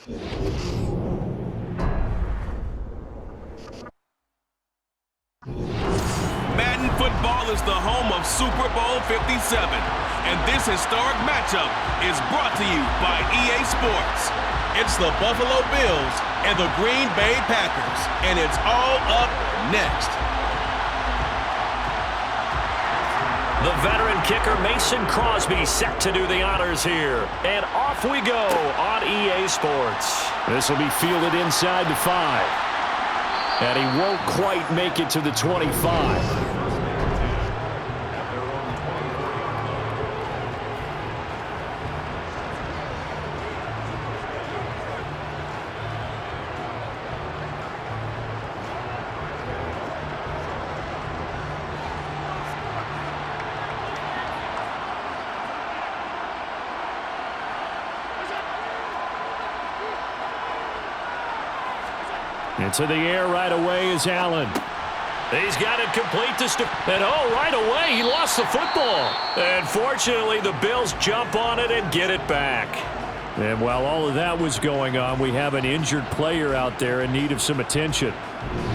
Madden football is the home of Super Bowl 57, and this historic matchup is brought to you by EA Sports. It's the Buffalo Bills and the Green Bay Packers, and it's all up next. The veteran kicker Mason Crosby set to do the honors here. And off we go on EA Sports. This will be fielded inside the 5. And he won't quite make it to the 25. Into the air right away is Allen. He's got it complete to and right away he lost the football. And fortunately the Bills jump on it and get it back. And while all of that was going on, we have an injured player out there in need of some attention.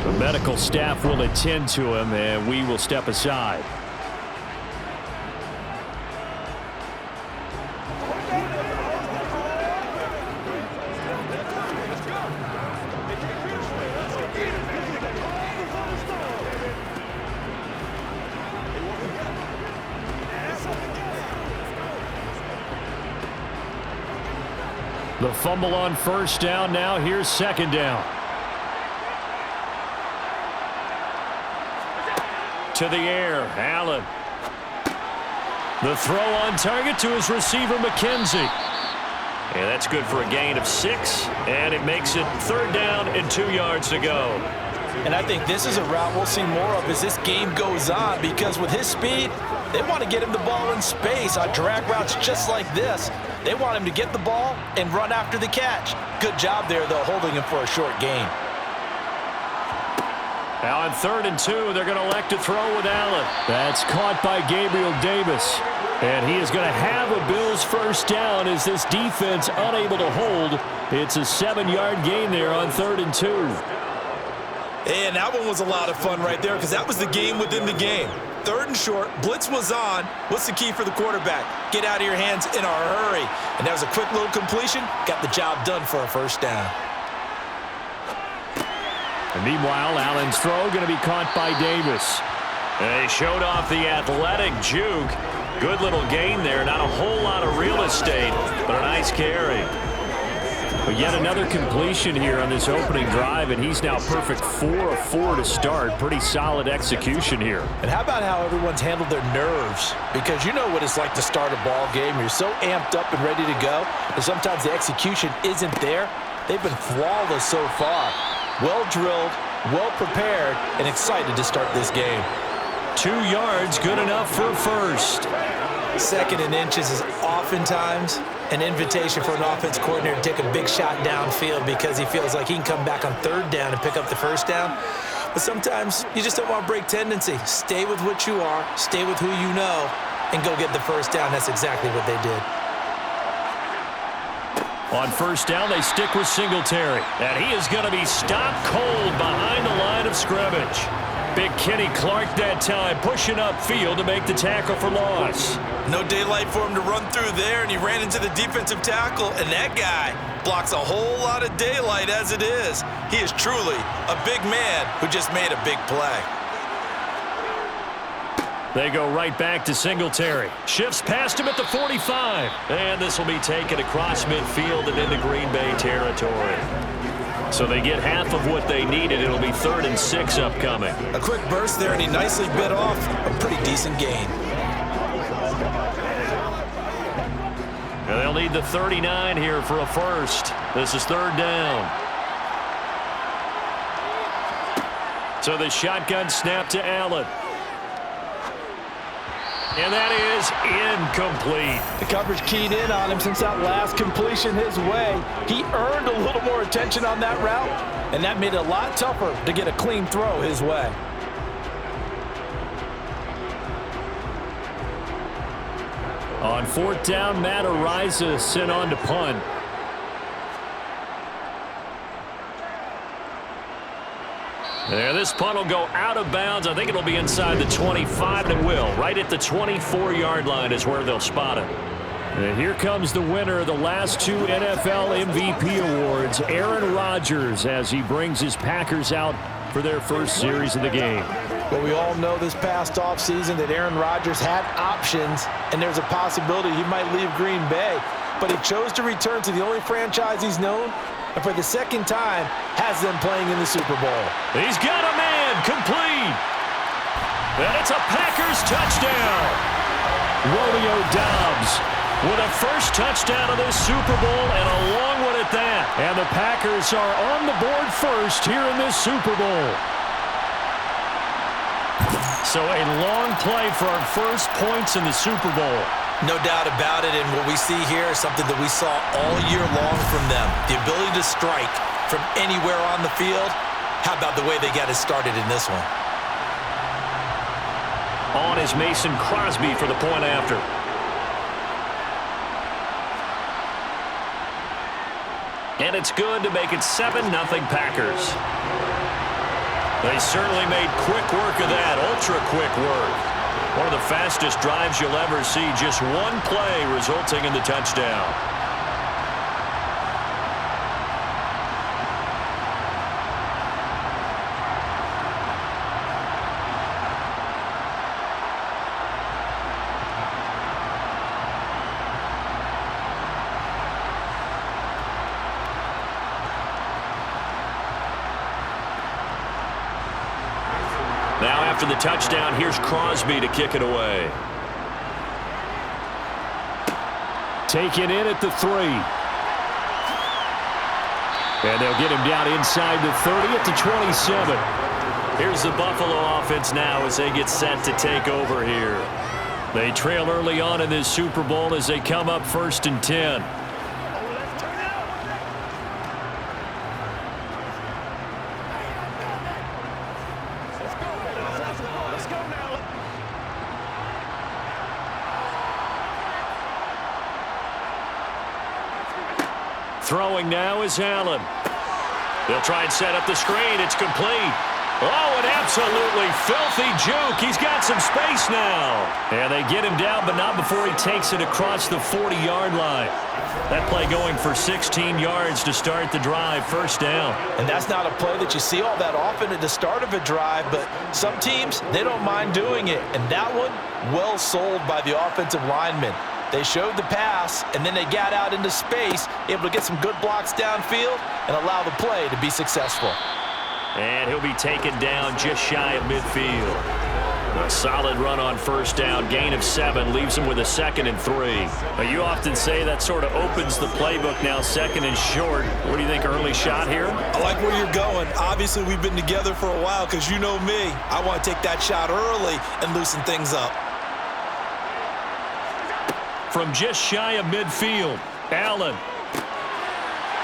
The medical staff will attend to him and we will step aside. The fumble on first down. Now here's second down. To the air, Allen. The throw on target to his receiver, McKenzie. And that's good for a gain of 6, and it makes it third down and 2 yards to go. And I think this is a route we'll see more of as this game goes on, because with his speed, they want to get him the ball in space on drag routes just like this. They want him to get the ball and run after the catch. Good job there, though, holding him for a short gain. Now on 3rd and 2, they're going to elect to throw with Allen. That's caught by Gabriel Davis. And he is going to have a Bills first down as this defense unable to hold. It's a 7-yard gain there on 3rd and 2. And that one was a lot of fun right there, because that was the game within the game. 3rd and short, blitz was on. What's the key for the quarterback? Get out of your hands in a hurry. And that was a quick little completion. Got the job done for a first down. And meanwhile, Allen's throw going to be caught by Davis. They showed off the athletic juke. Good little gain there. Not a whole lot of real estate, but a nice carry. But yet another completion here on this opening drive, and he's now perfect 4 of 4 to start. Pretty solid execution here. And how about how everyone's handled their nerves? Because you know what it's like to start a ball game. You're so amped up and ready to go, and sometimes the execution isn't there. They've been flawless so far. Well drilled, well prepared, and excited to start this game. 2 yards, good enough for a first. 2nd and inches is oftentimes an invitation for an offense coordinator to take a big shot downfield because he feels like he can come back on 3rd down and pick up the first down. But sometimes you just don't want to break tendency. Stay with what you are, stay with who you know, and go get the first down. That's exactly what they did. On first down, they stick with Singletary. And he is going to be stopped cold behind the line of scrimmage. Big Kenny Clark that time, pushing upfield to make the tackle for loss. No daylight for him to run through there, and he ran into the defensive tackle, and that guy blocks a whole lot of daylight as it is. He is truly a big man who just made a big play. They go right back to Singletary. Shifts past him at the 45. And this will be taken across midfield and into Green Bay territory. So they get half of what they needed. It'll be 3rd and 6 upcoming. A quick burst there, and he nicely bit off a pretty decent gain. And they'll need the 39 here for a first. This is 3rd down. So the shotgun snap to Allen. And that is incomplete. The coverage keyed in on him since that last completion his way. He earned a little more attention on that route, and that made it a lot tougher to get a clean throw his way. On 4th down, Matt Ariza sent on to punt. And this punt will go out of bounds. I think it'll be inside the 25, and it will. Right at the 24-yard line is where they'll spot it. And here comes the winner of the last two NFL MVP awards, Aaron Rodgers, as he brings his Packers out for their first series of the game. Well, we all know this past offseason that Aaron Rodgers had options, and there's a possibility he might leave Green Bay. But he chose to return to the only franchise he's known, and for the second time has them playing in the Super Bowl. He's got a man complete. And it's a Packers touchdown. Romeo Doubs with a first touchdown of this Super Bowl, and a long one at that. And the Packers are on the board first here in this Super Bowl. So a long play for our first points in the Super Bowl. No doubt about it, and what we see here is something that we saw all year long from them. The ability to strike from anywhere on the field. How about the way they got it started in this one? On is Mason Crosby for the point after. And it's good to make it 7-0 Packers. They certainly made quick work of that, ultra-quick work. One of the fastest drives you'll ever see, just one play resulting in the touchdown. Now after the touchdown, here's Crosby to kick it away. Taken in at the 3. And they'll get him down inside the 30 at the 27. Here's the Buffalo offense now as they get set to take over here. They trail early on in this Super Bowl as they come up 1st and 10. Throwing now is Allen. They'll try and set up the screen. It's complete. Oh, an absolutely filthy juke. He's got some space now. And they get him down, but not before he takes it across the 40-yard line. That play going for 16 yards to start the drive, 1st down. And that's not a play that you see all that often at the start of a drive, but some teams, they don't mind doing it. And that one, well sold by the offensive lineman. They showed the pass, and then they got out into space, able to get some good blocks downfield and allow the play to be successful. And he'll be taken down just shy of midfield. A solid run on 1st down, gain of 7, leaves him with a 2nd and 3. Now, you often say that sort of opens the playbook now, 2nd and short. What do you think, early shot here? I like where you're going. Obviously, we've been together for a while because you know me. I want to take that shot early and loosen things up. From just shy of midfield, Allen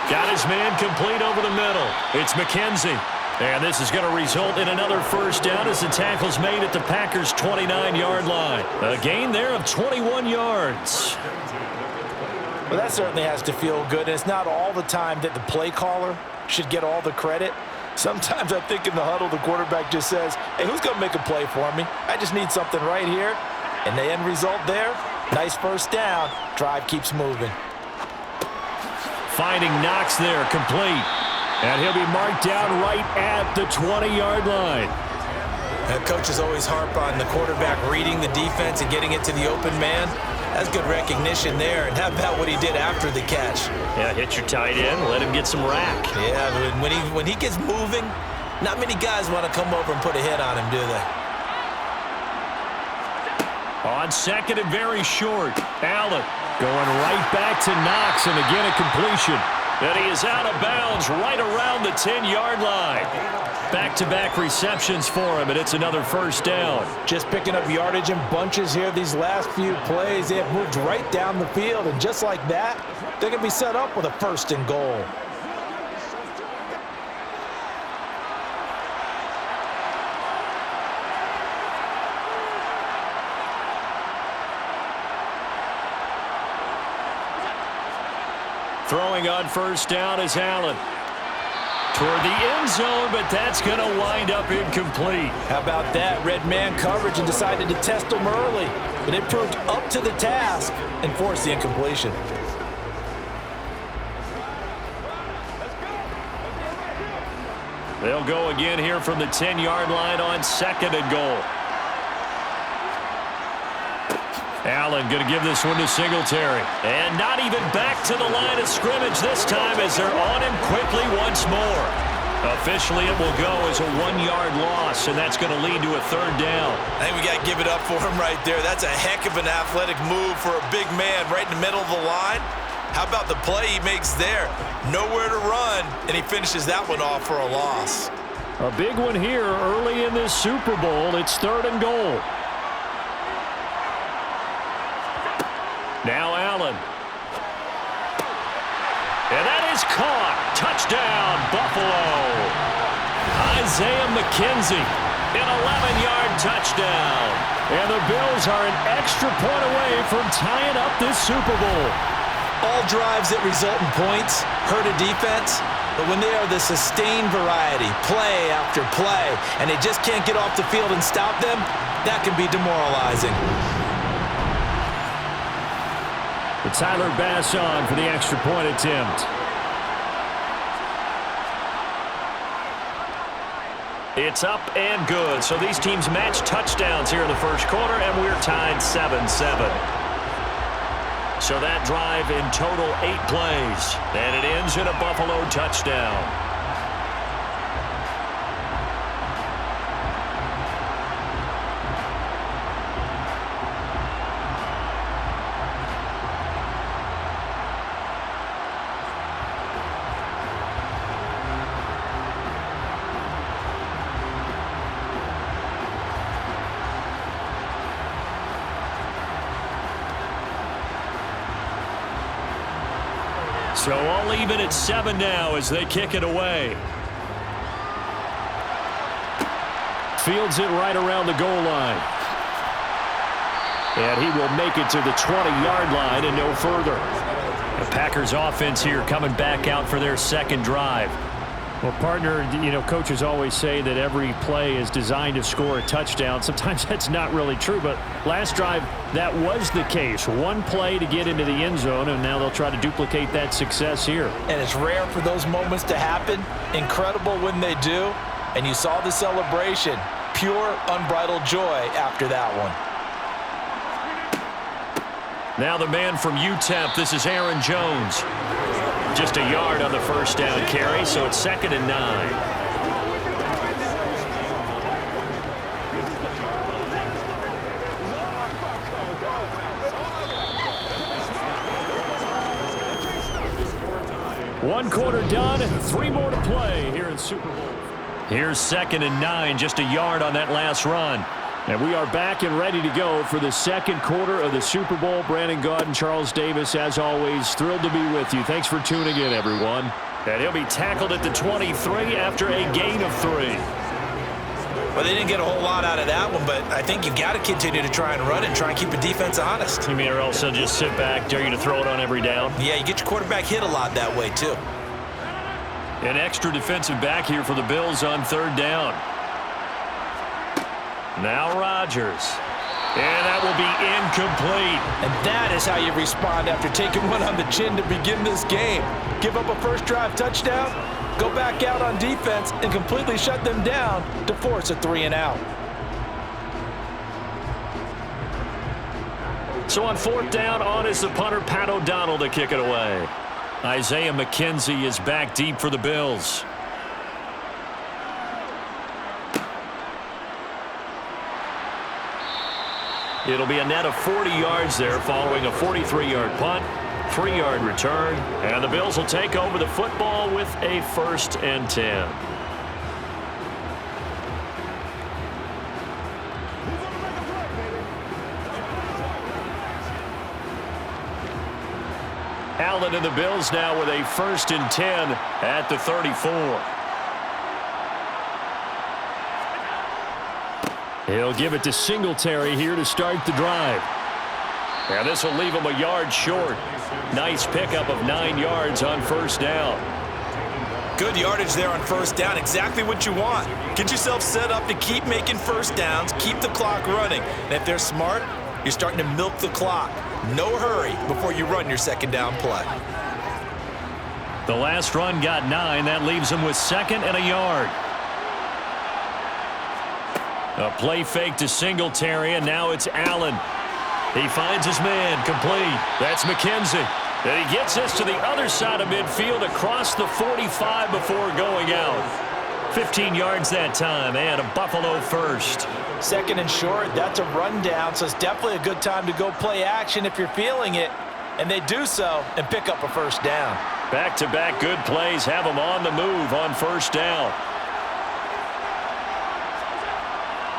got his man complete over the middle. It's McKenzie. And this is going to result in another 1st down as the tackle's made at the Packers' 29-yard line. A gain there of 21 yards. Well, that certainly has to feel good. And it's not all the time that the play caller should get all the credit. Sometimes I think in the huddle, the quarterback just says, hey, who's going to make a play for me? I just need something right here. And the end result there, nice 1st down. Drive keeps moving. Finding Knox there, complete. And he'll be marked down right at the 20-yard line. Coaches always harp on the quarterback reading the defense and getting it to the open man. That's good recognition there. And how about what he did after the catch? Yeah, hit your tight end, let him get some rack. Yeah, when he gets moving, not many guys want to come over and put a hit on him, do they? On 2nd and very short, Allen going right back to Knox, and again a completion. And he is out of bounds right around the 10-yard line. Back-to-back receptions for him, and it's another 1st down. Just picking up yardage in bunches here these last few plays. They have moved right down the field, and just like that, they're going to be set up with a 1st and goal. Throwing on 1st down is Allen. toward the end zone, but that's going to wind up incomplete. How about that? Red man coverage and decided to test him early. But it proved up to the task and forced the incompletion. They'll go again here from the 10-yard line on 2nd and goal. Allen going to give this one to Singletary. And not even back to the line of scrimmage this time as they're on him quickly once more. Officially, it will go as a 1-yard loss, and that's going to lead to a 3rd down. I think we got to give it up for him right there. That's a heck of an athletic move for a big man right in the middle of the line. How about the play he makes there? Nowhere to run, and he finishes that one off for a loss. A big one here early in this Super Bowl. It's 3rd and goal. Now Allen. And that is caught. Touchdown, Buffalo. Isaiah McKenzie, an 11-yard touchdown. And the Bills are an extra point away from tying up this Super Bowl. All drives that result in points hurt a defense, but when they are the sustained variety, play after play, and they just can't get off the field and stop them, that can be demoralizing. Tyler Bass on for the extra point attempt. It's up and good. So these teams match touchdowns here in the first quarter, and we're tied 7-7. So that drive in total 8 plays, and it ends in a Buffalo touchdown. So all even at 7 now as they kick it away. Fields it right around the goal line. And he will make it to the 20-yard line and no further. The Packers offense here coming back out for their 2nd drive. Well, partner, you know, coaches always say that every play is designed to score a touchdown. Sometimes that's not really true, but last drive, that was the case. One play to get into the end zone, and now they'll try to duplicate that success here. And it's rare for those moments to happen. Incredible when they do. And you saw the celebration. Pure, unbridled joy after that one. Now the man from UTEP, this is Aaron Jones. Just a yard on the first down carry, so it's 2nd and 9. One quarter done, 3 more to play here in Super Bowl. Here's 2nd and 9, just a yard on that last run. And we are back and ready to go for the 2nd quarter of the Super Bowl. Brandon Gaudin, Charles Davis, as always, thrilled to be with you. Thanks for tuning in, everyone. And he'll be tackled at the 23 after a gain of 3. Well, they didn't get a whole lot out of that one, but I think you got to continue to try and run and try and keep the defense honest. You mean or else they'll just sit back, dare you to throw it on every down? Yeah, you get your quarterback hit a lot that way, too. An extra defensive back here for the Bills on 3rd down. Now Rodgers. And that will be incomplete. And that is how you respond after taking one on the chin to begin this game. Give up a first drive touchdown, go back out on defense, and completely shut them down to force a 3-and-out. So on 4th down, on is the punter, Pat O'Donnell, to kick it away. Isaiah McKenzie is back deep for the Bills. It'll be a net of 40 yards there following a 43-yard punt, 3-yard return, and the Bills will take over the football with a 1st and 10. Allen and the Bills now with a 1st and 10 at the 34. He'll give it to Singletary here to start the drive. And this will leave him a yard short. Nice pickup of 9 yards on 1st down. Good yardage there on first down, exactly what you want. Get yourself set up to keep making first downs, keep the clock running. And if they're smart, you're starting to milk the clock. No hurry before you run your second down play. The last run got 9. That leaves him with 2nd and a yard. A play fake to Singletary, and now it's Allen. He finds his man, complete. That's McKenzie. And he gets this to the other side of midfield across the 45 before going out. 15 yards that time, and a Buffalo first. 2nd and short, that's a rundown, so it's definitely a good time to go play action if you're feeling it. And they do so and pick up a first down. Back-to-back good plays have them on the move on first down.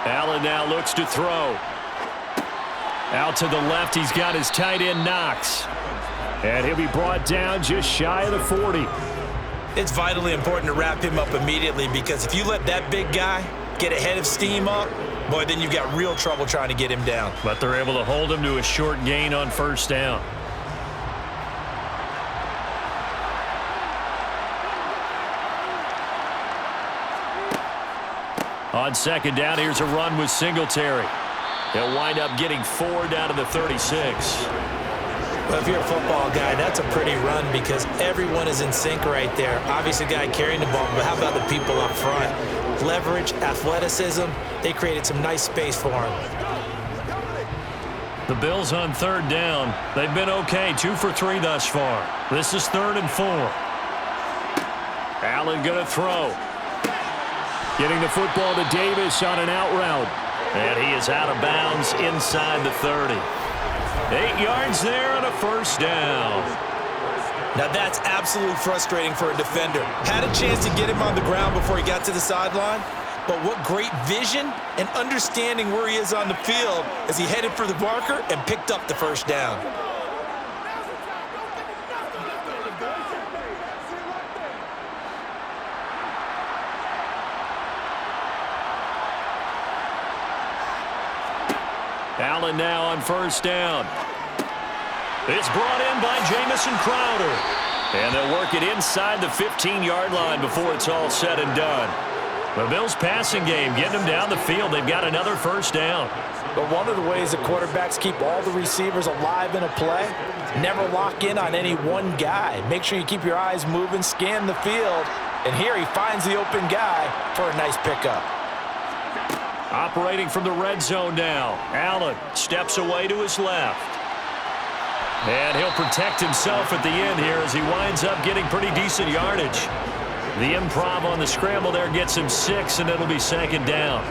Allen now looks to throw. Out to the left, he's got his tight end Knox. And he'll be brought down just shy of the 40. It's vitally important to wrap him up immediately, because if you let that big guy get ahead of steam up, boy, then you've got real trouble trying to get him down. But they're able to hold him to a short gain on first down. On second down, here's a run with Singletary. He'll wind up getting 4 down to the 36. Well, if you're a football guy, that's a pretty run because everyone is in sync right there. Obviously, the guy carrying the ball, but how about the people up front? Leverage, athleticism, they created some nice space for him. The Bills on third down. They've been okay, 2 for 3 thus far. This is 3rd and 4. Allen going to throw. Getting the football to Davis on an out route. And he is out of bounds inside the 30. 8 yards there and a first down. Now that's absolutely frustrating for a defender. Had a chance to get him on the ground before he got to the sideline, but what great vision and understanding where he is on the field as he headed for the marker and picked up the first down. Allen now on first down. It's brought in by Jamison Crowder. And they'll work it inside the 15-yard line before it's all said and done. The Bills' passing game, getting them down the field. They've got another first down. But one of the ways the quarterbacks keep all the receivers alive in a play, never lock in on any one guy. Make sure you keep your eyes moving, scan the field. And here he finds the open guy for a nice pickup. Operating from the red zone now. Allen steps away to his left. And he'll protect himself at the end here as he winds up getting pretty decent yardage. The improv on the scramble there gets him 6, and it'll be 2nd down.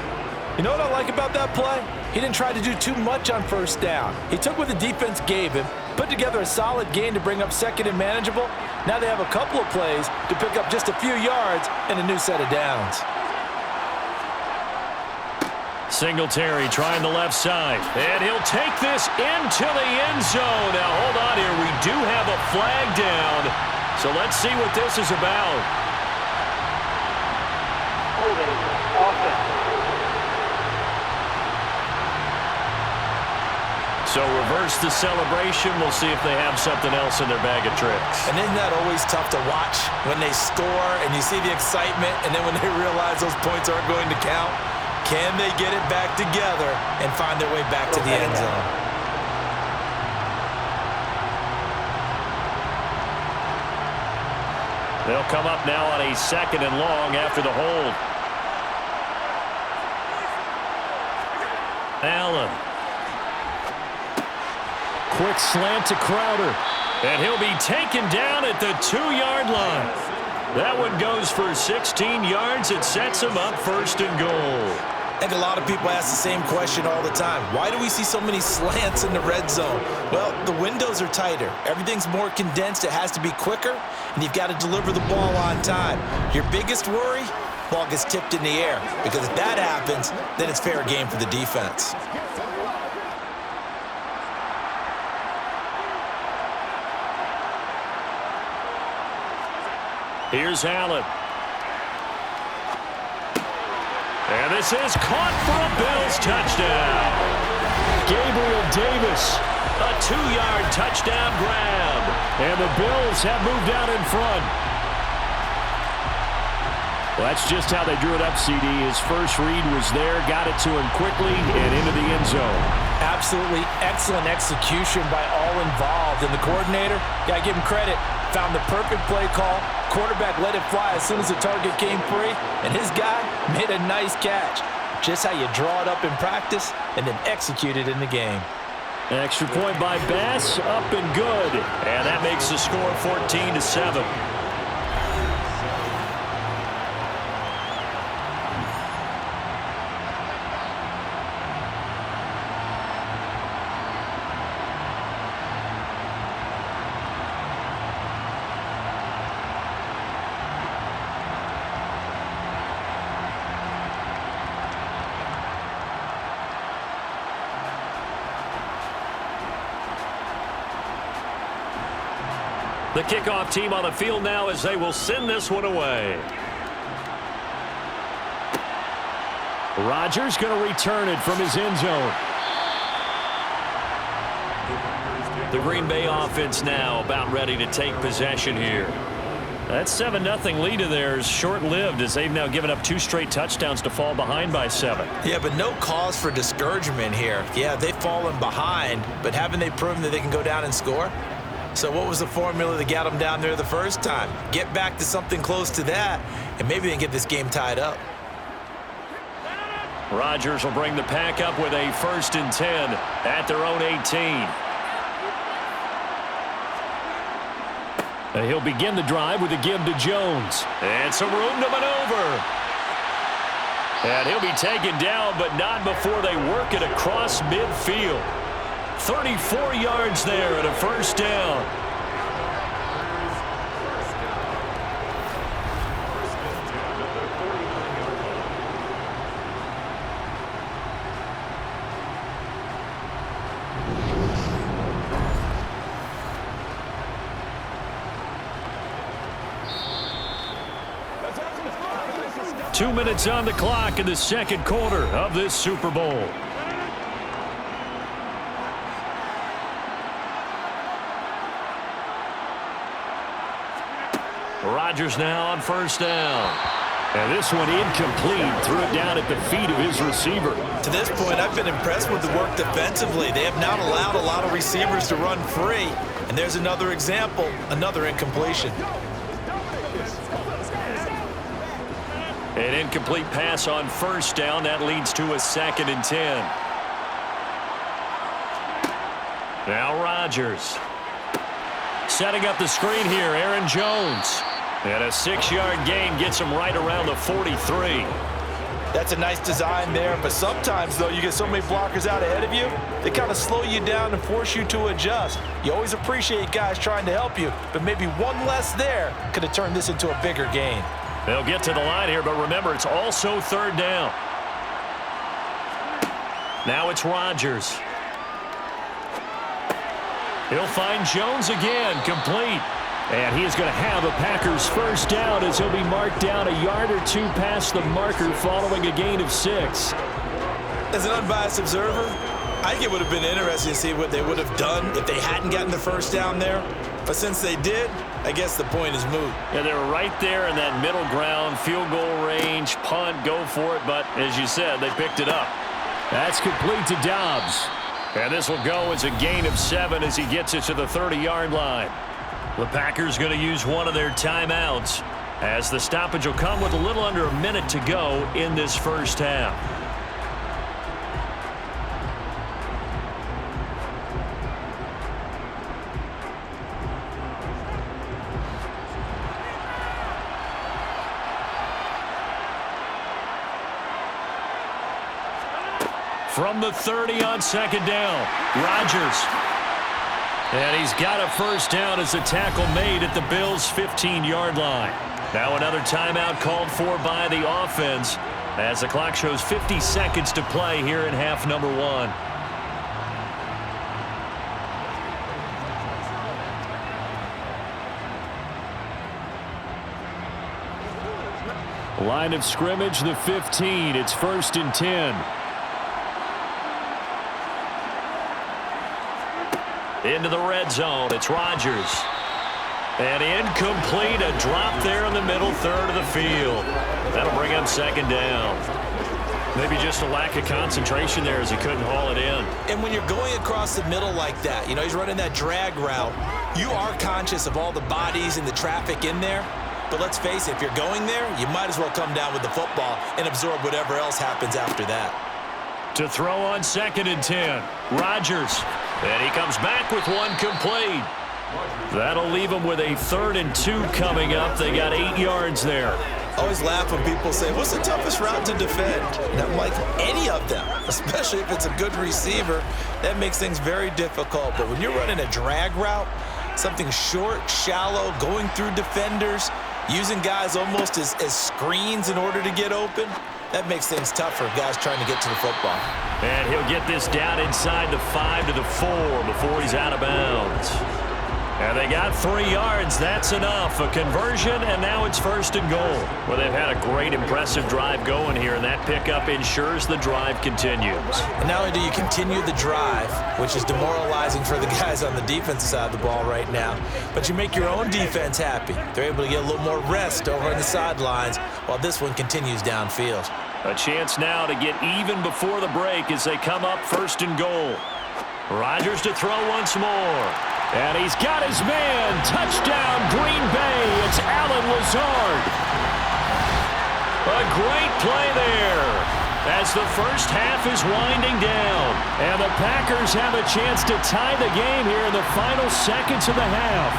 You know what I like about that play? He didn't try to do too much on first down. He took what the defense gave him, put together a solid gain to bring up 2nd and manageable. Now they have a couple of plays to pick up just a few yards and a new set of downs. Singletary trying the left side. And he'll take this into the end zone. Now, hold on here. We do have a flag down. So let's see what this is about. Holding offense. So reverse the celebration. We'll see if they have something else in their bag of tricks. And isn't that always tough to watch when they score and you see the excitement, and then when they realize those points aren't going to count? Can they get it back together and find their way back to the end zone? They'll come up now on a 2nd and long after the hold. Allen. Quick slant to Crowder. And he'll be taken down at the 2-yard line. That one goes for 16 yards. It sets him up 1st and goal. I think a lot of people ask the same question all the time. Why do we see so many slants in the red zone? Well, the windows are tighter. Everything's more condensed. It has to be quicker, and you've got to deliver the ball on time. Your biggest worry? Ball gets tipped in the air, because if that happens, then it's fair game for the defense. Here's Allen. And this is caught for a Bills touchdown. Gabriel Davis, a 2-yard touchdown grab. And the Bills have moved out in front. Well, that's just how they drew it up, CD. His first read was there, got it to him quickly, and into the end zone. Absolutely excellent execution by all involved. And the coordinator, got to give him credit, found the perfect play call. Quarterback let it fly as soon as the target came free, and his guy made a nice catch. Just how you draw it up in practice and then execute it in the game. Extra point by Bass, up and good. And that makes the score 14-7. The kickoff team on the field now as they will send this one away. Rodgers going to return it from his end zone. The Green Bay offense now about ready to take possession here. That 7-0 lead of theirs short-lived as they've now given up 2 straight touchdowns to fall behind by 7. Yeah, but no cause for discouragement here. Yeah, they've fallen behind, but haven't they proven that they can go down and score? So what was the formula that got them down there the first time? Get back to something close to that, and maybe they can get this game tied up. Rodgers will bring the pack up with a 1st and 10 at their own 18. He'll begin the drive with a give to Jones. And some room to maneuver. And he'll be taken down, but not before they work it across midfield. 34 yards there and a 1st down. Two minutes on the clock in the second quarter of this Super Bowl. Rodgers now on 1st down. And this one incomplete. Threw it down at the feet of his receiver. To this point, I've been impressed with the work defensively. They have not allowed a lot of receivers to run free. And there's another example, another incompletion. An incomplete pass on 1st down. That leads to a 2nd and 10. Now Rodgers. Setting up the screen here, Aaron Jones. And a 6-yard gain gets him right around the 43. That's a nice design there, but sometimes, though, you get so many blockers out ahead of you, they kind of slow you down and force you to adjust. You always appreciate guys trying to help you, but maybe one less there could have turned this into a bigger gain. They'll get to the line here, but remember, it's also 3rd down. Now it's Rodgers. He'll find Jones again, complete. And he is going to have a Packers 1st down as he'll be marked down a yard or 2 past the marker following a gain of 6. As an unbiased observer, I think it would have been interesting to see what they would have done if they hadn't gotten the 1st down there. But since they did, I guess the point is moot. Yeah, they were right there in that middle ground, field goal range, punt, go for it. But as you said, they picked it up. That's complete to Dobbs. And this will go as a gain of 7 as he gets it to the 30-yard line. The Packers going to use one of their timeouts as the stoppage will come with a little under a minute to go in this 1st half. From the 30 on 2nd down, Rodgers. And he's got a 1st down as the tackle made at the Bills' 15-yard line. Now another timeout called for by the offense as the clock shows 50 seconds to play here in half number 1. Line of scrimmage, the 15. It's 1st and 10. Into the red zone. It's Rodgers. And incomplete, a drop there in the middle third of the field. That'll bring up second down. Maybe just a lack of concentration there as he couldn't haul it in. And when you're going across the middle like that, you know, he's running that drag route, you are conscious of all the bodies and the traffic in there. But let's face it, if you're going there, you might as well come down with the football and absorb whatever else happens after that. To throw on 2nd and 10, Rodgers. And he comes back with one complete. That'll leave him with a 3rd and 2 coming up. They got 8 yards there. I always laugh when people say, what's the toughest route to defend? And I'm like, any of them, especially if it's a good receiver. That makes things very difficult. But when you're running a drag route, something short, shallow, going through defenders, using guys almost as screens in order to get open, that makes things tough for guys trying to get to the football. And he'll get this down inside the 5 to the 4 before he's out of bounds. And they got 3 yards. That's enough. A conversion, and now it's 1st and goal. Well, they've had a great, impressive drive going here, and that pickup ensures the drive continues. And not only do you continue the drive, which is demoralizing for the guys on the defensive side of the ball right now, but you make your own defense happy. They're able to get a little more rest over on the sidelines while this one continues downfield. A chance now to get even before the break as they come up 1st and goal. Rodgers to throw once more. And he's got his man. Touchdown, Green Bay. It's Allen Lazard. A great play there as the first half is winding down. And the Packers have a chance to tie the game here in the final seconds of the half.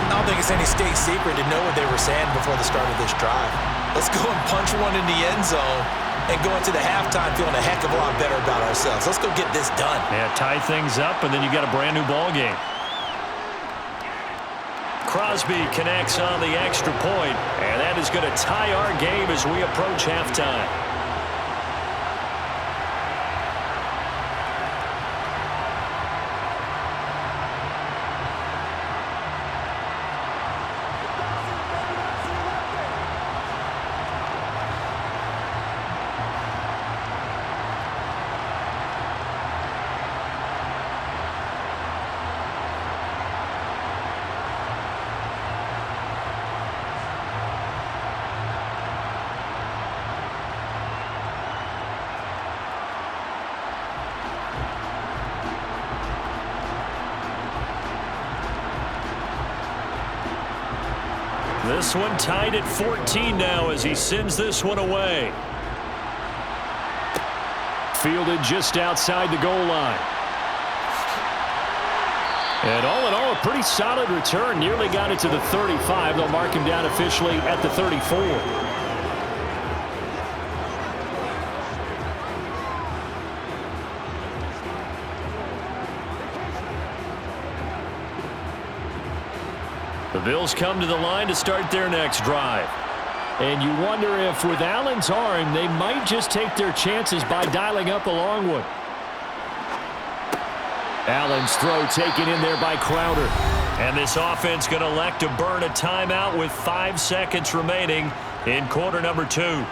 I don't think it's any state secret to know what they were saying before the start of this drive. Let's go and punch one in the end zone and go into the halftime feeling a heck of a lot better about ourselves. Let's go get this done. Yeah, tie things up, and then you got a brand-new ball game. Crosby connects on the extra point, and that is going to tie our game as we approach halftime. This one tied at 14 now as he sends this one away. Fielded just outside the goal line. And all in all, a pretty solid return. Nearly got it to the 35. They'll mark him down officially at the 34. The Bills come to the line to start their next drive. And you wonder if with Allen's arm, they might just take their chances by dialing up a long one. Allen's throw taken in there by Crowder. And this offense going to elect to burn a timeout with 5 seconds remaining in quarter number 2.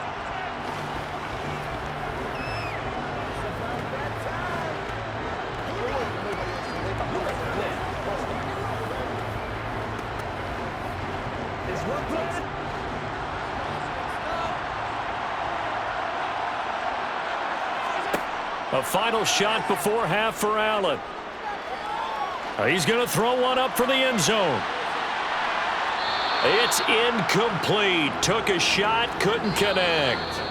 A final shot before half for Allen. He's going to throw one up for the end zone. It's incomplete. Took a shot, couldn't connect.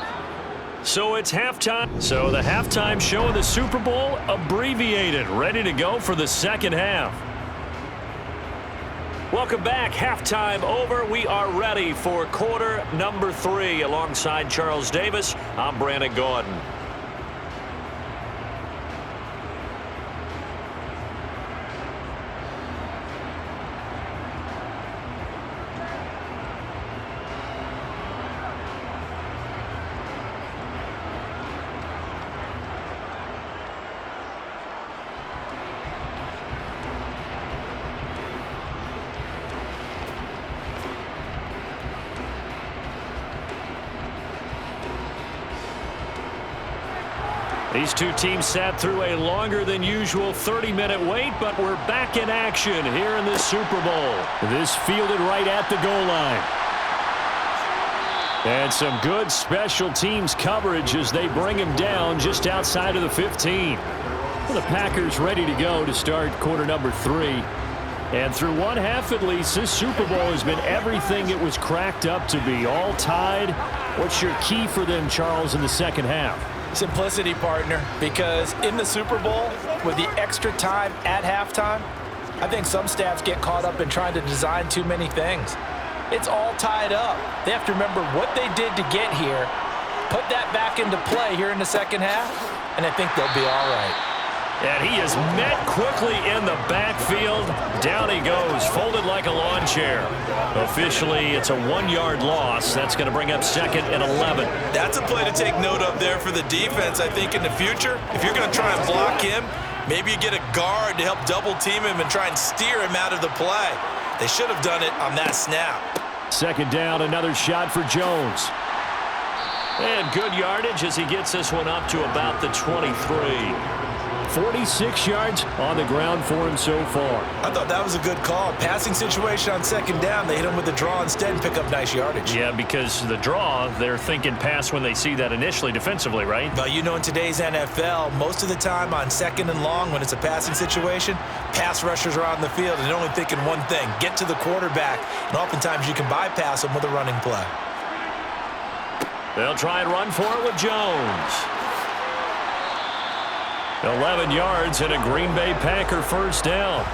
So it's halftime. So the halftime show of the Super Bowl abbreviated, ready to go for the second half. Welcome back. Halftime over. We are ready for quarter number 3. Alongside Charles Davis, I'm Brandon Gordon. These two teams sat through a longer than usual 30-minute wait, but we're back in action here in this Super Bowl. This fielded right at the goal line. And some good special teams coverage as they bring him down just outside of the 15. Well, the Packers ready to go to start quarter number 3. And through one half at least, this Super Bowl has been everything it was cracked up to be. All tied. What's your key for them, Charles, in the second half? Simplicity, partner, because in the Super Bowl, with the extra time at halftime, I think some staffs get caught up in trying to design too many things. It's all tied up. They have to remember what they did to get here, put that back into play here in the second half, and I think they'll be all right. And he is met quickly in the backfield. Down he goes, folded like a lawn chair. Officially, it's a 1-yard loss. That's going to bring up 2nd and 11. That's a play to take note of there for the defense, I think, in the future. If you're going to try and block him, maybe you get a guard to help double team him and try and steer him out of the play. They should have done it on that snap. 2nd down, another shot for Jones. And good yardage as he gets this one up to about the 23. 46 yards on the ground for him so far. I thought that was a good call. Passing situation on 2nd down. They hit him with the draw instead and pick up nice yardage. Yeah, because the draw, they're thinking pass when they see that initially defensively, right? But you know, in today's NFL, most of the time on 2nd and long when it's a passing situation, pass rushers are on the field and they're only thinking one thing, get to the quarterback. And oftentimes you can bypass them with a running play. They'll try and run for it with Jones. 11 yards and a Green Bay Packer first down.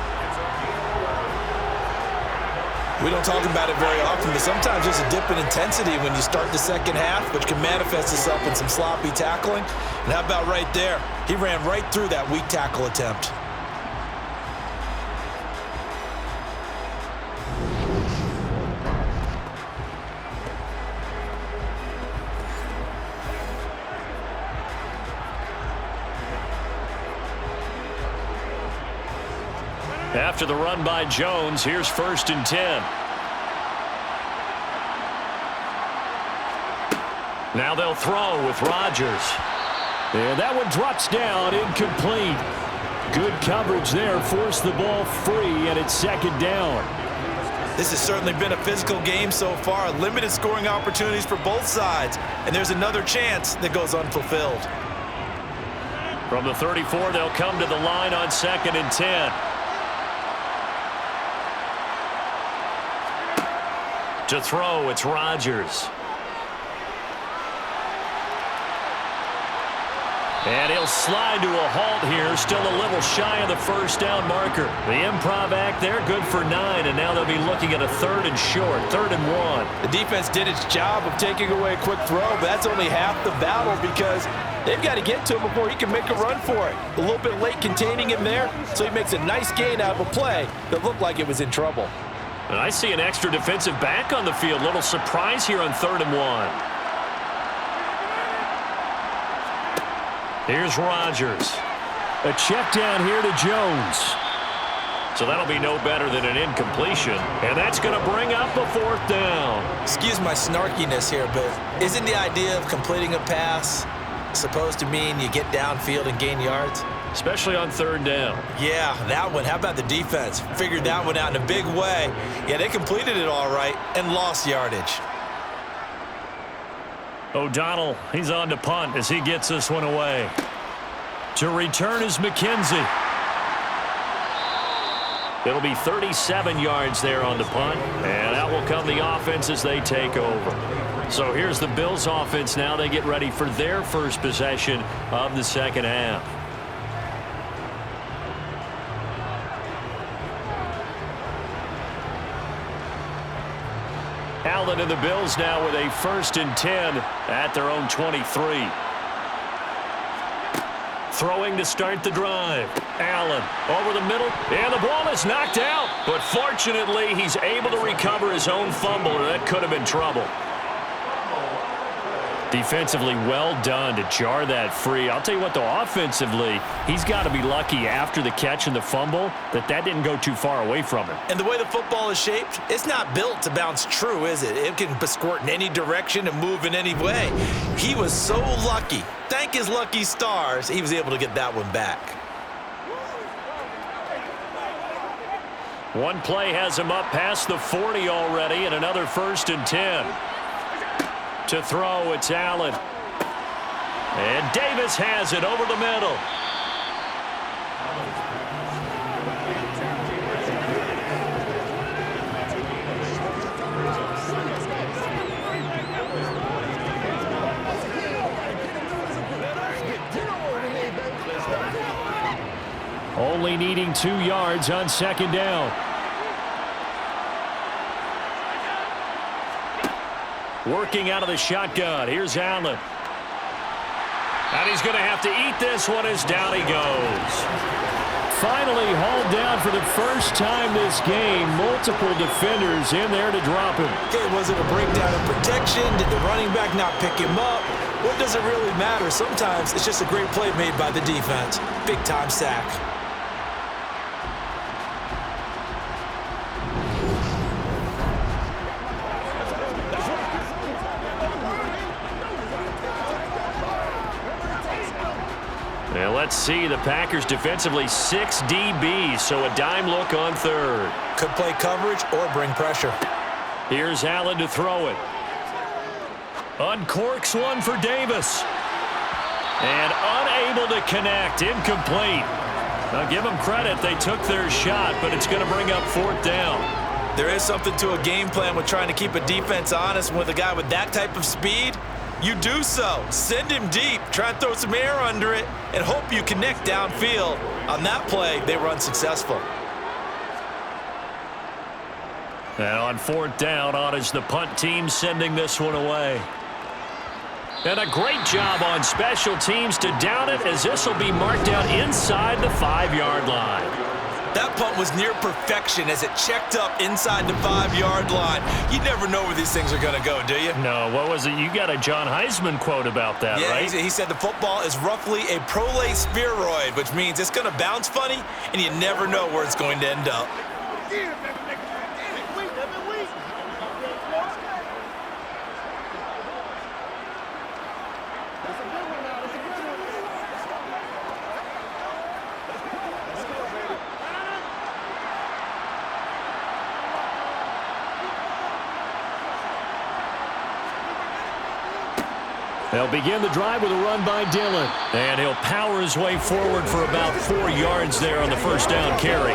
We don't talk about it very often, but sometimes there's a dip in intensity when you start the second half, which can manifest itself in some sloppy tackling. And how about right there? He ran right through that weak tackle attempt. After the run by Jones, here's 1st and 10. Now they'll throw with Rodgers. And that one drops down, incomplete. Good coverage there, forced the ball free, and it's 2nd down. This has certainly been a physical game so far. Limited scoring opportunities for both sides. And there's another chance that goes unfulfilled. From the 34, they'll come to the line on 2nd and 10. To throw, it's Rodgers. And he'll slide to a halt here, still a little shy of the first down marker. The improv act there, good for 9, and now they'll be looking at a 3rd and short, 3rd and 1. The defense did its job of taking away a quick throw, but that's only half the battle because they've got to get to him before he can make a run for it. A little bit late containing him there, so he makes a nice gain out of a play that looked like it was in trouble. And I see an extra defensive back on the field. Little surprise here on 3rd and 1. Here's Rodgers. A check down here to Jones. So that'll be no better than an incompletion. And that's going to bring up a 4th down. Excuse my snarkiness here, but isn't the idea of completing a pass supposed to mean you get downfield and gain yards? Especially on 3rd down. Yeah, that one. How about the defense? Figured that one out in a big way. Yeah, they completed it all right and lost yardage. O'Donnell, he's on to punt as he gets this one away. To return is McKenzie. It'll be 37 yards there on the punt, and out will come the offense as they take over. So here's the Bills offense now. They get ready for their first possession of the second half. Allen and the Bills now with a 1st and 10 at their own 23. Throwing to start the drive. Allen over the middle, and the ball is knocked out. But fortunately, he's able to recover his own fumble, or that could have been trouble. Defensively, well done to jar that free. I'll tell you what, though, offensively, he's got to be lucky after the catch and the fumble that didn't go too far away from him. And the way the football is shaped, it's not built to bounce true, is it? It can squirt in any direction and move in any way. He was so lucky. Thank his lucky stars, he was able to get that one back. One play has him up past the 40 already, and another 1st and 10. To throw, it's Allen. And Davis has it over the middle. Only needing 2 yards on 2nd down. Working out of the shotgun. Here's Allen. And he's going to have to eat this one as down he goes. Finally hauled down for the first time this game. Multiple defenders in there to drop him. Okay, was it a breakdown in protection? Did the running back not pick him up? What does it really matter? Sometimes it's just a great play made by the defense. Big-time sack. Now let's see, the Packers defensively 6 DBs, so a dime look on 3rd. Could play coverage or bring pressure. Here's Allen to throw it. Uncorks one for Davis. And unable to connect, incomplete. Now give them credit, they took their shot, but it's going to bring up 4th down. There is something to a game plan with trying to keep a defense honest. With a guy with that type of speed, you do so. Send him deep, try and throw some air under it, and hope you connect downfield. On that play, they were unsuccessful. And on 4th down, on is the punt team sending this one away. And a great job on special teams to down it, as this will be marked out inside the 5-yard line. That punt was near perfection as it checked up inside the 5-yard line. You never know where these things are going to go, do you? No, what was it? You got a John Heisman quote about that, yeah, right? He said the football is roughly a prolate spheroid, which means it's going to bounce funny, and you never know where it's going to end up. They'll begin the drive with a run by Dillon. And he'll power his way forward for about 4 yards there on the 1st down carry.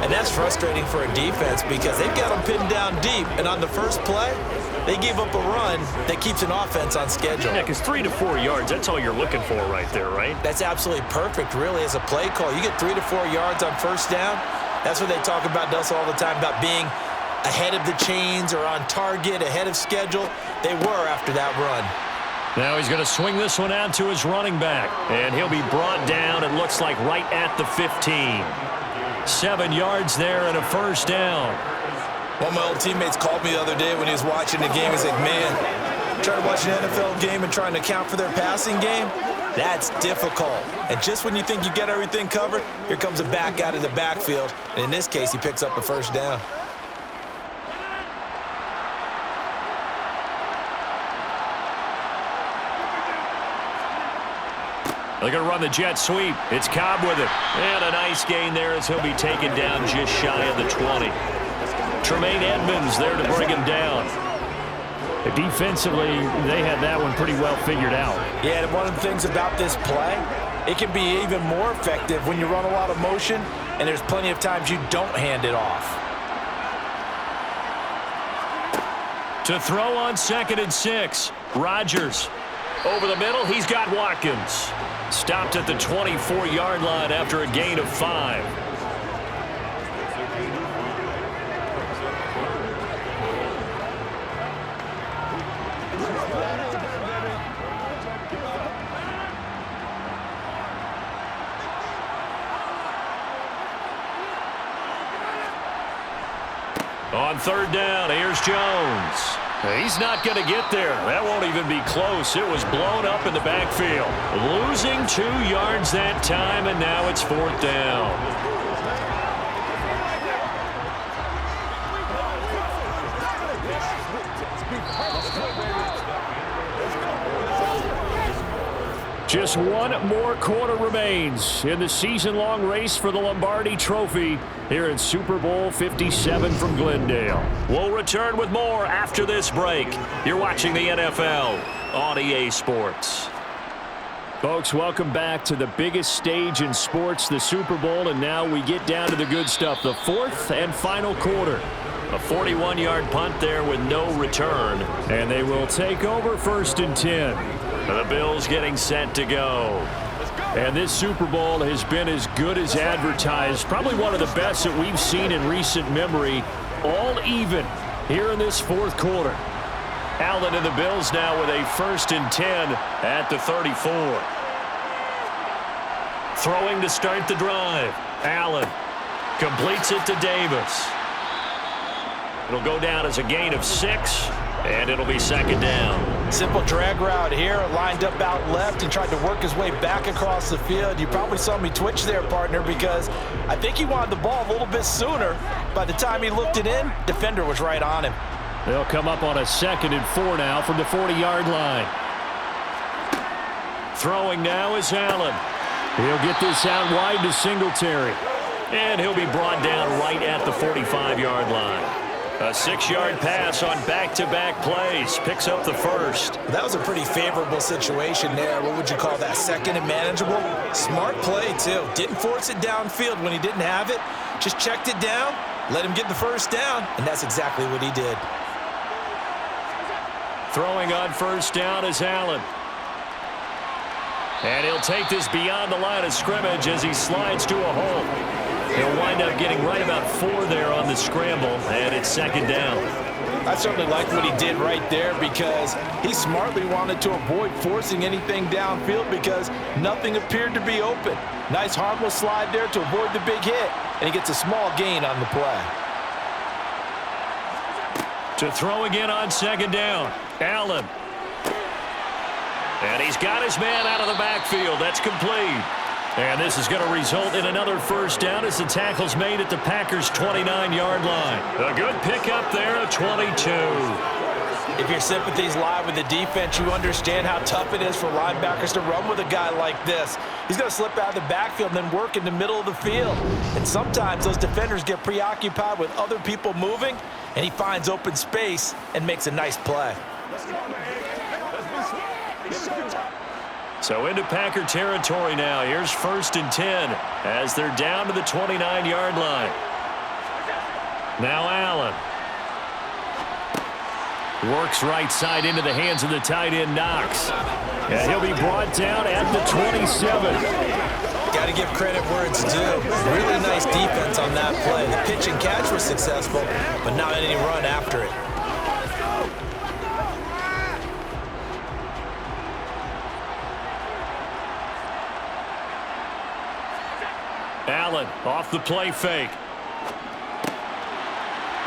And that's frustrating for a defense because they've got them pinned down deep. And on the first play, they gave up a run that keeps an offense on schedule. Yeah, because 3 to 4 yards, that's all you're looking for right there, right? That's absolutely perfect, really, as a play call. You get 3 to 4 yards on 1st down. That's what they talk about us all the time, about being ahead of the chains or on target, ahead of schedule. They were after that run. Now he's going to swing this one out to his running back. And he'll be brought down, it looks like, right at the 15. 7 yards there and a 1st down. One of my old teammates called me the other day when he was watching the game. He's like, man, trying to watch an NFL game and trying to account for their passing game, that's difficult. And just when you think you get everything covered, here comes a back out of the backfield. And in this case, he picks up a 1st down. They're going to run the jet sweep. It's Cobb with it. And a nice gain there as he'll be taken down just shy of the 20. Tremaine Edmonds there to bring him down. Defensively, they had that one pretty well figured out. Yeah, and one of the things about this play, it can be even more effective when you run a lot of motion, and there's plenty of times you don't hand it off. To throw on 2nd and 6, Rodgers. Over the middle, he's got Watkins. Stopped at the 24-yard line after a gain of 5. On 3rd down, here's Jones. He's not going to get there. That won't even be close. It was blown up in the backfield. Losing 2 yards that time, and now it's 4th down. Just one more quarter remains in the season-long race for the Lombardi Trophy here in Super Bowl 57 from Glendale. We'll return with more after this break. You're watching the NFL on EA Sports. Folks, welcome back to the biggest stage in sports, the Super Bowl, and now we get down to the good stuff, the 4th and final quarter. A 41-yard punt there with no return. And they will take over 1st and 10. The Bills getting set to go. And this Super Bowl has been as good as advertised. Probably one of the best that we've seen in recent memory. All even here in this 4th quarter. Allen and the Bills now with a 1st and 10 at the 34. Throwing to start the drive. Allen completes it to Davis. It'll go down as a gain of 6, and it'll be 2nd down. Simple drag route here, lined up out left and tried to work his way back across the field. You probably saw me twitch there, partner, because I think he wanted the ball a little bit sooner. By the time he looked it in, defender was right on him. They'll come up on a 2nd and 4 now from the 40-yard line. Throwing now is Allen. He'll get this out wide to Singletary. And he'll be brought down right at the 45-yard line. A 6-yard pass on back-to-back plays. Picks up the 1st. That was a pretty favorable situation there. What would you call that? 2nd and manageable? Smart play, too. Didn't force it downfield when he didn't have it. Just checked it down, let him get the 1st down, and that's exactly what he did. Throwing on 1st down is Allen. And he'll take this beyond the line of scrimmage as he slides to a hole. He'll wind up getting right about 4 there on the scramble, and it's 2nd down. I certainly liked what he did right there because he smartly wanted to avoid forcing anything downfield because nothing appeared to be open. Nice harmless slide there to avoid the big hit, and he gets a small gain on the play. To throw again on 2nd down, Allen. And he's got his man out of the backfield. That's complete. And this is going to result in another 1st down as the tackle's made at the Packers' 29-yard line. A good pickup there, a 22. If your sympathies lie with the defense, you understand how tough it is for linebackers to run with a guy like this. He's going to slip out of the backfield and then work in the middle of the field. And sometimes those defenders get preoccupied with other people moving, and he finds open space and makes a nice play. So into Packer territory now. Here's 1st and 10 as they're down to the 29-yard line. Now Allen. Works right side into the hands of the tight end Knox. And he'll be brought down at the 27. Got to give credit where it's due. Really nice defense on that play. The pitch and catch was successful, but not any run after it. Allen off the play fake.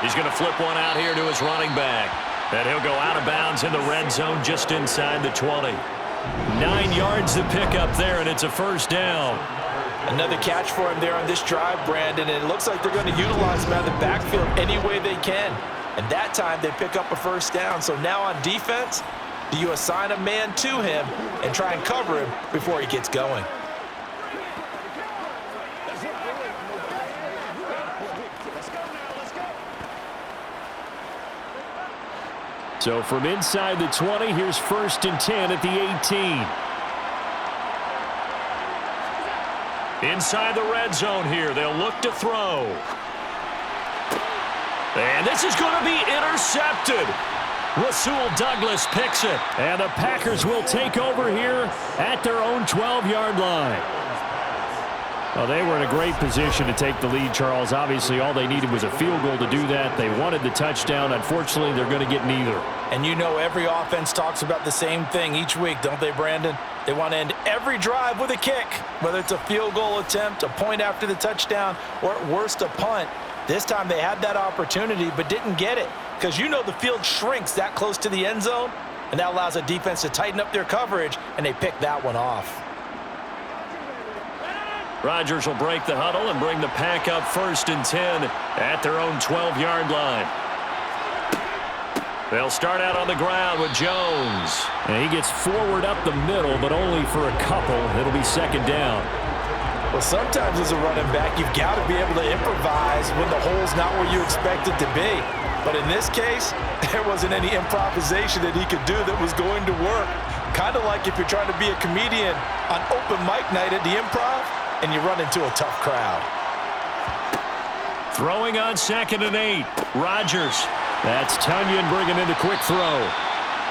He's going to flip one out here to his running back. And he'll go out of bounds in the red zone just inside the 20. 9 yards to pick up there, and it's a 1st down. Another catch for him there on this drive, Brandon, and it looks like they're going to utilize him out of the backfield any way they can. And that time they pick up a 1st down. So now on defense, do you assign a man to him and try and cover him before he gets going? So from inside the 20, here's 1st and 10 at the 18. Inside the red zone here, they'll look to throw. And this is going to be intercepted. Rasul Douglas picks it. And the Packers will take over here at their own 12-yard line. Well, they were in a great position to take the lead, Charles. Obviously, all they needed was a field goal to do that. They wanted the touchdown. Unfortunately, they're going to get neither. And you know every offense talks about the same thing each week, don't they, Brandon? They want to end every drive with a kick, whether it's a field goal attempt, a point after the touchdown, or at worst a punt. This time they had that opportunity but didn't get it, because you know the field shrinks that close to the end zone, and that allows a defense to tighten up their coverage, and they pick that one off. Rodgers will break the huddle and bring the pack up 1st and 10 at their own 12-yard line. They'll start out on the ground with Jones. And he gets forward up the middle, but only for a couple. It'll be 2nd down. Well, sometimes as a running back, you've got to be able to improvise when the hole's not where you expect it to be. But in this case, there wasn't any improvisation that he could do that was going to work. Kind of like if you're trying to be a comedian on open mic night at the Improv and you run into a tough crowd. Throwing on 2nd and 8. Rodgers. That's Tunyon bringing in the quick throw.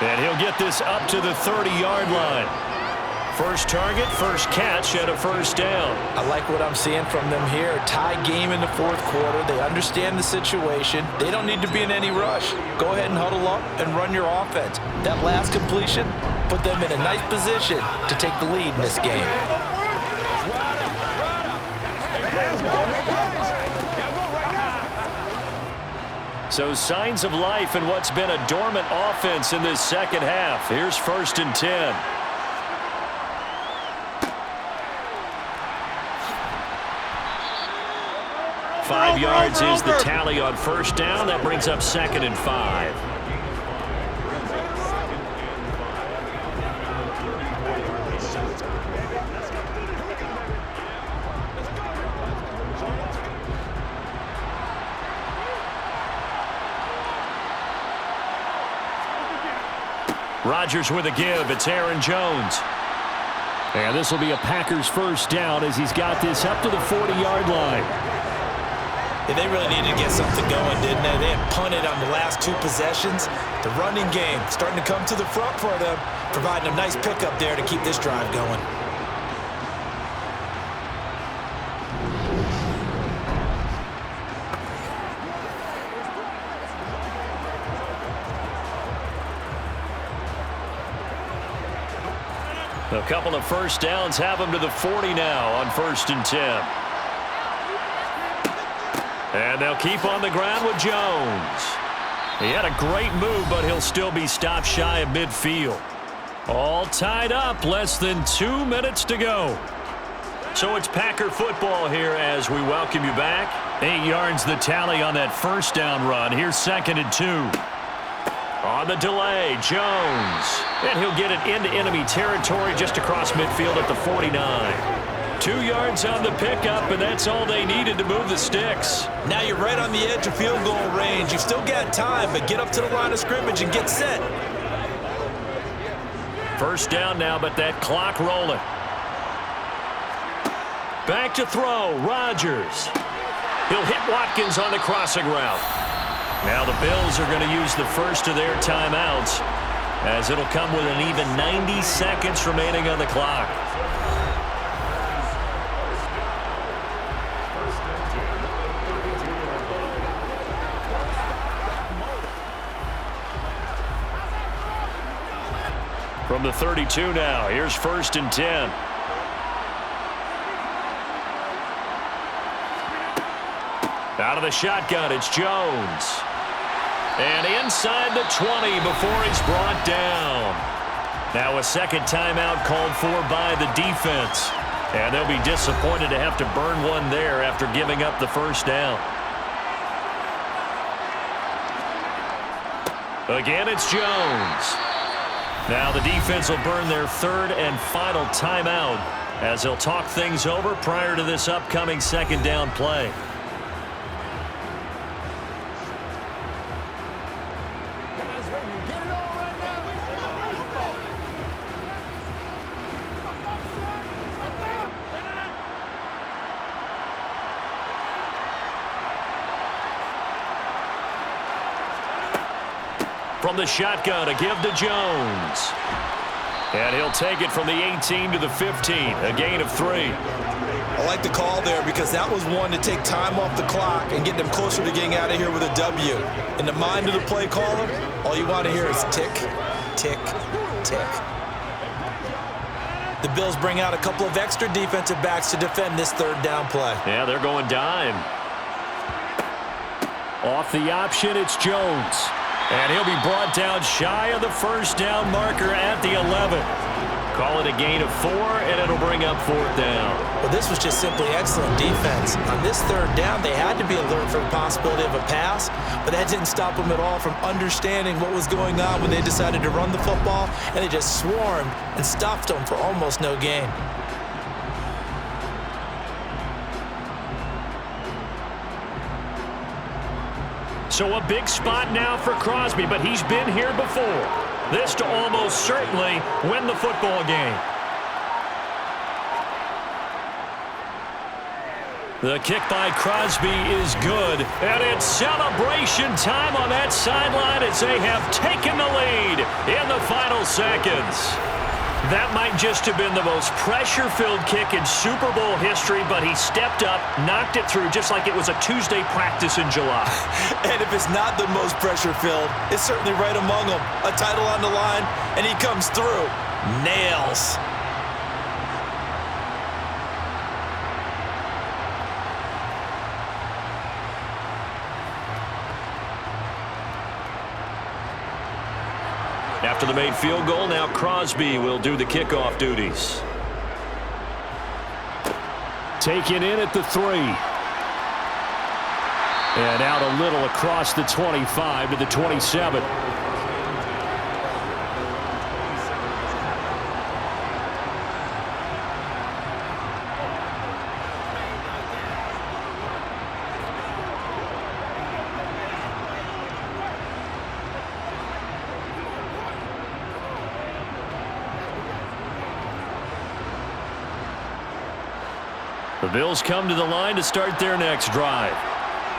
And he'll get this up to the 30-yard line. First target, first catch, and a 1st down. I like what I'm seeing from them here. Tie game in the 4th quarter. They understand the situation. They don't need to be in any rush. Go ahead and huddle up and run your offense. That last completion put them in a nice position to take the lead in this game. So signs of life in what's been a dormant offense in this 2nd half. Here's 1st and 10. Five yards is the tally on 1st down. That brings up 2nd and 5. Rodgers with a give. It's Aaron Jones. And this will be a Packers 1st down as he's got this up to the 40-yard line. Yeah, they really needed to get something going, didn't they? They had punted on the last 2 possessions. The running game starting to come to the front for them, providing a nice pickup there to keep this drive going. A couple of 1st downs have them to the 40 now on 1st and 10. And they'll keep on the ground with Jones. He had a great move, but he'll still be stopped shy of midfield. All tied up, less than 2 minutes to go. So it's Packer football here as we welcome you back. 8 yards the tally on that 1st down run. Here's 2nd and 2. On the delay, Jones. And he'll get it into enemy territory just across midfield at the 49. 2 yards on the pickup, and that's all they needed to move the sticks. Now you're right on the edge of field goal range. You've still got time, but get up to the line of scrimmage and get set. 1st down now, but that clock rolling. Back to throw, Rodgers. He'll hit Watkins on the crossing route. Now the Bills are going to use the first of their timeouts, as it'll come with an even 90 seconds remaining on the clock. From the 32 now, here's 1st and 10. Out of the shotgun, it's Jones. And inside the 20 before he's brought down. Now a second timeout called for by the defense. And they'll be disappointed to have to burn one there after giving up the 1st down. Again, it's Jones. Now the defense will burn their 3rd and final timeout as they'll talk things over prior to this upcoming 2nd down play. From the shotgun, a give to Jones. And he'll take it from the 18 to the 15, a gain of 3. I like the call there because that was one to take time off the clock and get them closer to getting out of here with a W. In the mind of the play caller, all you want to hear is tick, tick, tick. The Bills bring out a couple of extra defensive backs to defend this 3rd down play. Yeah, they're going dime. Off the option, it's Jones. And he'll be brought down shy of the first down marker at the 11. Call it a gain of 4, and it'll bring up 4th down. Well, this was just simply excellent defense. On this 3rd down, they had to be alert for the possibility of a pass, but that didn't stop them at all from understanding what was going on when they decided to run the football, and they just swarmed and stuffed them for almost no gain. So a big spot now for Crosby, but he's been here before. This to almost certainly win the football game. The kick by Crosby is good, and it's celebration time on that sideline as they have taken the lead in the final seconds. That might just have been the most pressure-filled kick in Super Bowl history, but he stepped up, knocked it through just like it was a Tuesday practice in July. And if it's not the most pressure-filled, it's certainly right among them. A title on the line, and he comes through. Nails. After the made field goal, now Crosby will do the kickoff duties. Taken in at the 3. And out a little across the 25 to the 27. The Bills come to the line to start their next drive.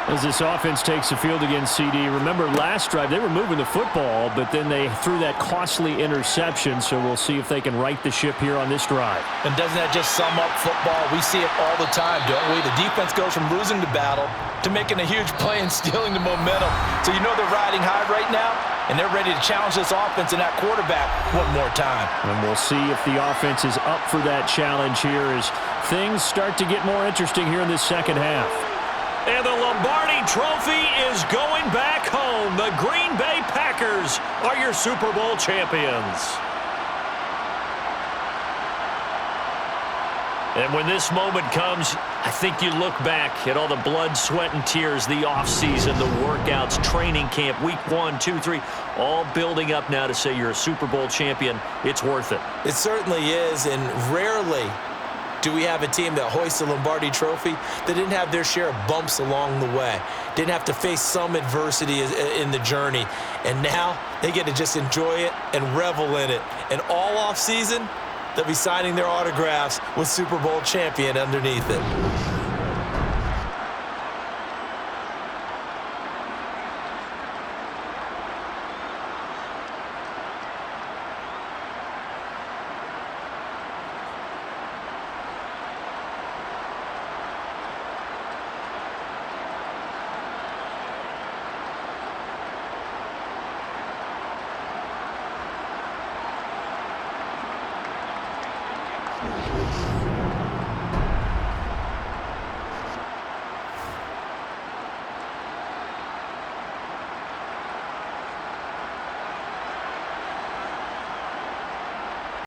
As this offense takes the field against CD, remember last drive they were moving the football, but then they threw that costly interception, so we'll see if they can right the ship here on this drive. And doesn't that just sum up football? We see it all the time, don't we? The defense goes from losing the battle to making a huge play and stealing the momentum. So you know they're riding high right now, and they're ready to challenge this offense and that quarterback one more time. And we'll see if the offense is up for that challenge here as things start to get more interesting here in this second half. And the Lombardi Trophy is going back home. The Green Bay Packers are your Super Bowl champions. And when this moment comes, I think you look back at all the blood, sweat, and tears, the offseason, the workouts, training camp, week 1, 2, 3, all building up now to say you're a Super Bowl champion. It's worth it. It certainly is, and rarely do we have a team that hoists a Lombardi Trophy that didn't have their share of bumps along the way, didn't have to face some adversity in the journey, and now they get to just enjoy it and revel in it. And all offseason, they'll be signing their autographs with Super Bowl champion underneath it.